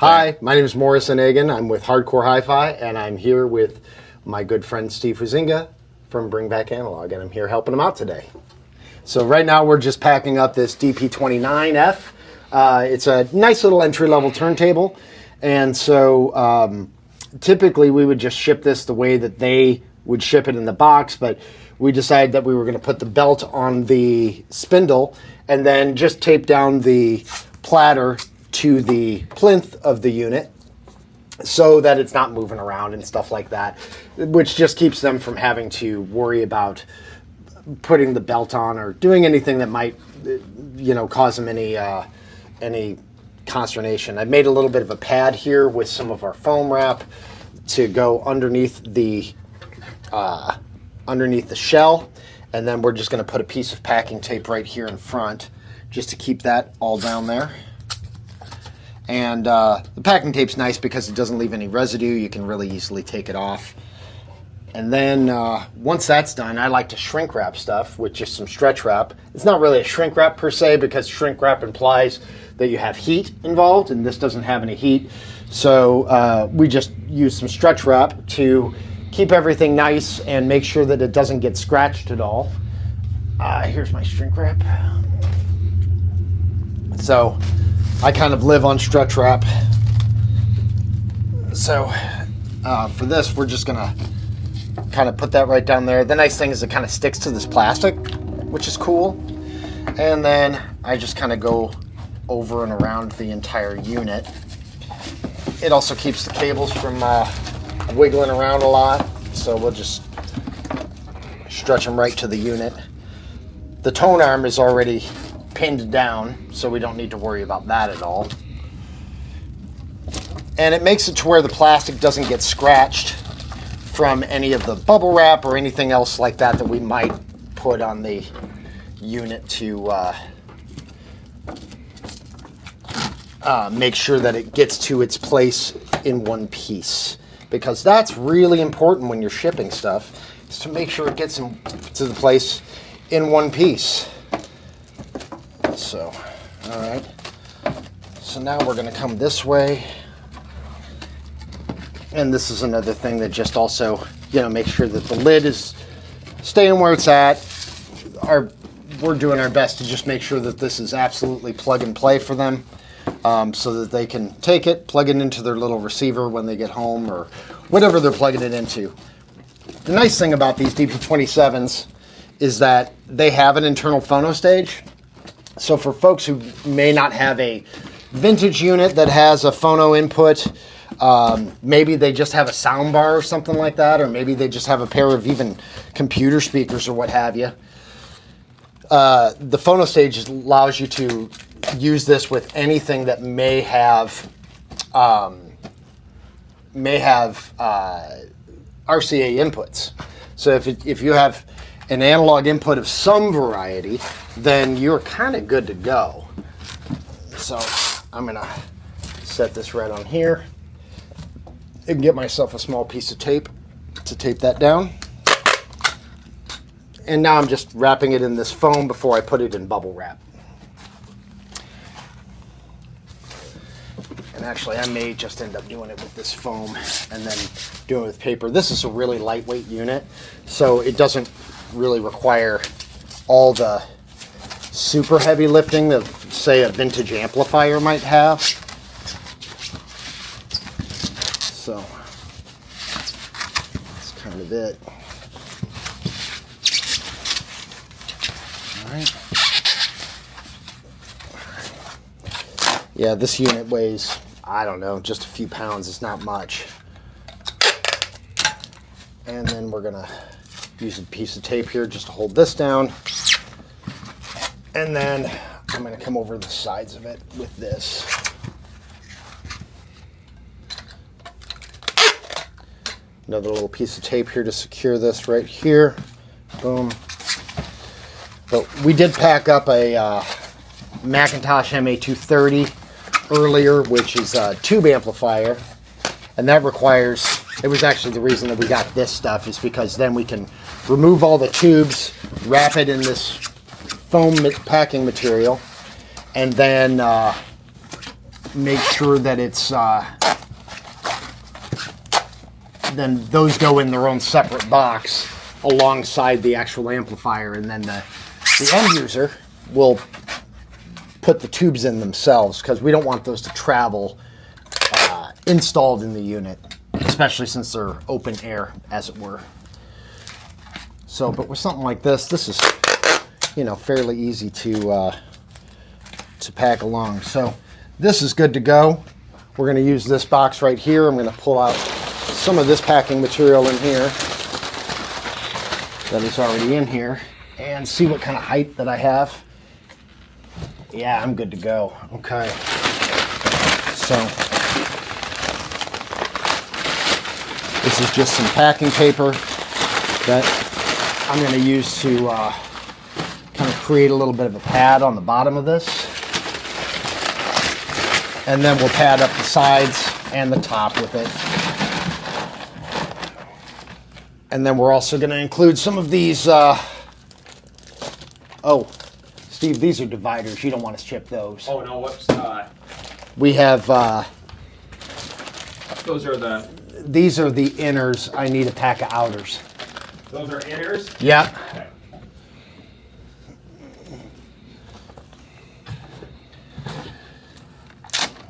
Hi, my name is Morrison Egan. I'm with Hardcore Hi-Fi, and I'm here with my good friend Steve Huizinga from Bring Back Analog, and I'm here helping him out today. So right now we're just packing up this DP29F. It's a nice little entry-level turntable, and so typically we would just ship this the way that they would ship it in the box, but we decided that we were going to put the belt on the spindle and then just tape down the platter to the plinth of the unit so that it's not moving around and stuff like that, which just keeps them from having to worry about putting the belt on or doing anything that might, cause them any consternation. I've made a little bit of a pad here with some of our foam wrap to go underneath the shell, and then we're just going to put a piece of packing tape right here in front just to keep that all down there. And the packing tape's nice because it doesn't leave any residue. You can really easily take it off. And then once that's done, I like to shrink wrap stuff with just some stretch wrap. It's not really a shrink wrap per se because shrink wrap implies that you have heat involved, and this doesn't have any heat. So we just use some stretch wrap to keep everything nice and make sure that it doesn't get scratched at all. Here's my shrink wrap. So I kind of live on stretch wrap. So for this, we're just gonna kind of put that right down there. The nice thing is it kind of sticks to this plastic, which is cool. And then I just kind of go over and around the entire unit. It also keeps the cables from wiggling around a lot, so we'll just stretch them right to the unit. The tone arm is already pinned down, so we don't need to worry about that at all. And it makes it to where the plastic doesn't get scratched from any of the bubble wrap or anything else like that that we might put on the unit to make sure that it gets to its place in one piece. Because that's really important when you're shipping stuff, is to make sure it gets to the place in one piece. So, all right. So now we're going to come this way. And this is another thing that just also, make sure that the lid is staying where it's at. We're doing our best to just make sure that this is absolutely plug and play for them, so that they can take it, plug it into their little receiver when they get home or whatever they're plugging it into. The nice thing about these DP27s is that they have an internal phono stage. So for folks who may not have a vintage unit that has a phono input, maybe they just have a sound bar or something like that, or maybe they just have a pair of even computer speakers or what have you. The phono stage allows you to use this with anything that may have RCA inputs. So if you have an analog input of some variety, then you're kind of good to go. So I'm gonna set this right on here and get myself a small piece of tape to tape that down. And now I'm just wrapping it in this foam before I put it in bubble wrap. And actually I may just end up doing it with this foam and then doing it with paper. This is a really lightweight unit, so it doesn't really require all the super heavy lifting that, say, a vintage amplifier might have. So that's kind of it. All right. Yeah, this unit weighs, I don't know, just a few pounds. It's not much. And then we're gonna use a piece of tape here just to hold this down. And then I'm going to come over the sides of it with this. Another little piece of tape here to secure this right here. Boom. But we did pack up a Macintosh MA230 earlier, which is a tube amplifier. And that requires, it was actually the reason that we got this stuff, is because then we can remove all the tubes, wrap it in this foam packing material, and then make sure that it's, then those go in their own separate box alongside the actual amplifier, and then the end user will put the tubes in themselves, because we don't want those to travel installed in the unit, especially since they're open air, as it were. So, but with something like this is, you know, fairly easy to pack along. So this is good to go. We're going to use this box right here. I'm going to pull out some of this packing material in here that is already in here and see what kind of height that I have. Yeah, I'm good to go. Okay. So this is just some packing paper that I'm going to use to kind of create a little bit of a pad on the bottom of this. And then we'll pad up the sides and the top with it. And then we're also going to include some of these, oh, Steve, these are dividers. You don't want to chip those. Oh, no, whoops. We have, those are the... These are the inners. I need a pack of outers. Those are inners? Yeah. Okay.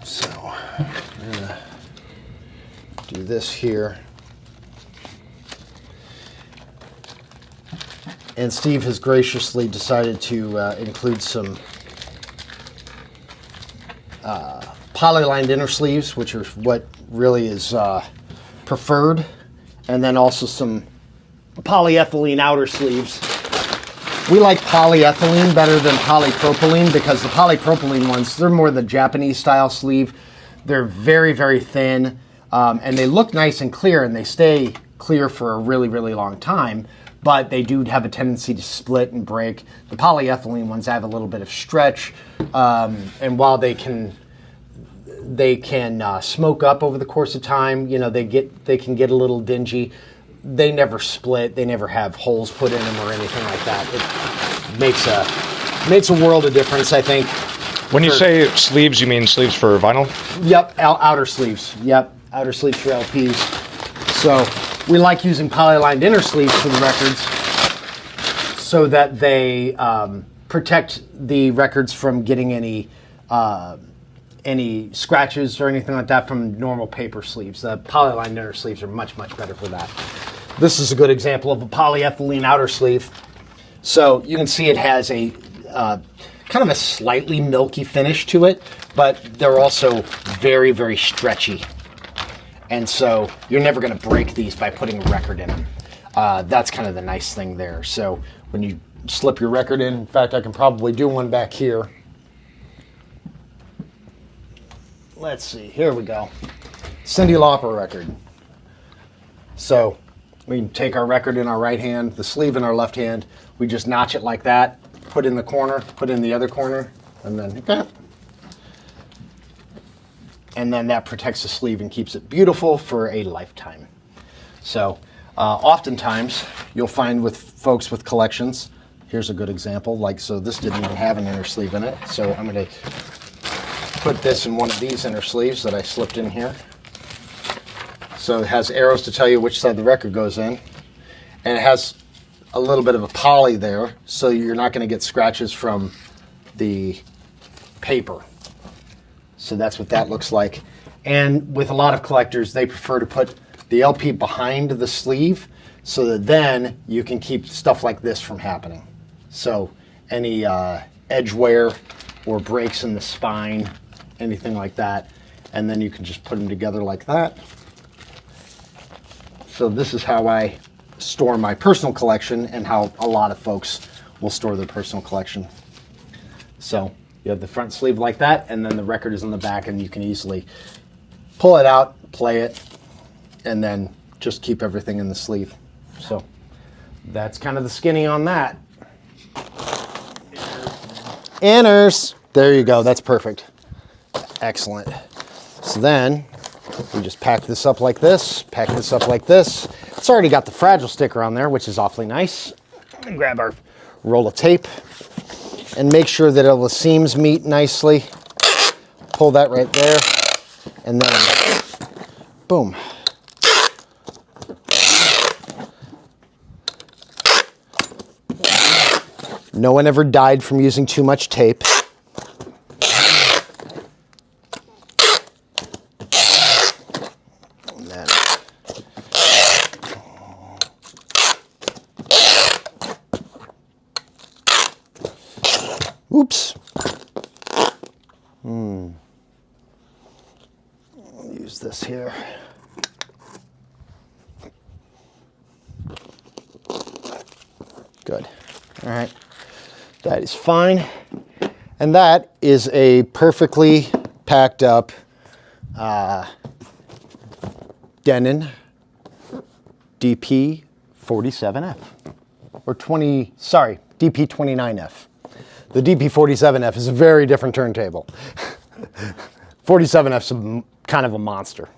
So, I'm going to do this here. And Steve has graciously decided to include some poly-lined inner sleeves, which are what really is preferred, and then also some polyethylene outer sleeves. We like polyethylene better than polypropylene because the polypropylene ones, they're more the Japanese style sleeve. They're very, very thin, and they look nice and clear, and they stay clear for a really, really long time, but they do have a tendency to split and break. The polyethylene ones have a little bit of stretch, and while they can smoke up over the course of time, you know, they can get a little dingy. They never split. They never have holes put in them or anything like that. It makes a world of difference, I think. When you say sleeves, you mean sleeves for vinyl? Yep, outer sleeves. Yep, outer sleeves for LPs. So we like using poly-lined inner sleeves for the records so that they protect the records from getting any scratches or anything like that from normal paper sleeves. The poly-lined inner sleeves are much, much better for that. This is a good example of a polyethylene outer sleeve. So you can see it has a kind of a slightly milky finish to it, but they're also very, very stretchy. And so you're never going to break these by putting a record in them. That's kind of the nice thing there. So when you slip your record in fact, I can probably do one back here. Let's see, here we go. Cyndi Lauper record. So we can take our record in our right hand, the sleeve in our left hand. We just notch it like that, put in the corner, put in the other corner, and then okay. And then that protects the sleeve and keeps it beautiful for a lifetime. So oftentimes you'll find with folks with collections, here's a good example, like so this didn't even have an inner sleeve in it. So I'm going to put this in one of these inner sleeves that I slipped in here. So it has arrows to tell you which side the record goes in. And it has a little bit of a poly there, so you're not going to get scratches from the paper. So that's what that looks like. And with a lot of collectors, they prefer to put the LP behind the sleeve so that then you can keep stuff like this from happening. So any edge wear or breaks in the spine, anything like that, and then you can just put them together like that. So this is how I store my personal collection and how a lot of folks will store their personal collection. So you have the front sleeve like that, and then the record is in the back, and you can easily pull it out, play it, and then just keep everything in the sleeve. So that's kind of the skinny on that. Inners. There you go. That's perfect. Excellent. So then we just pack this up like this, pack this up like this. It's already got the fragile sticker on there, which is awfully nice. And grab our roll of tape and make sure that all the seams meet nicely. pull that right there, and then boom. No one ever died from using too much tape. And then oops. I'll use this here. Good. All right. That is fine. And that is a perfectly packed up Denon DP 47F. Or DP 29F. The DP 47F is a very different turntable. 47F's kind of a monster.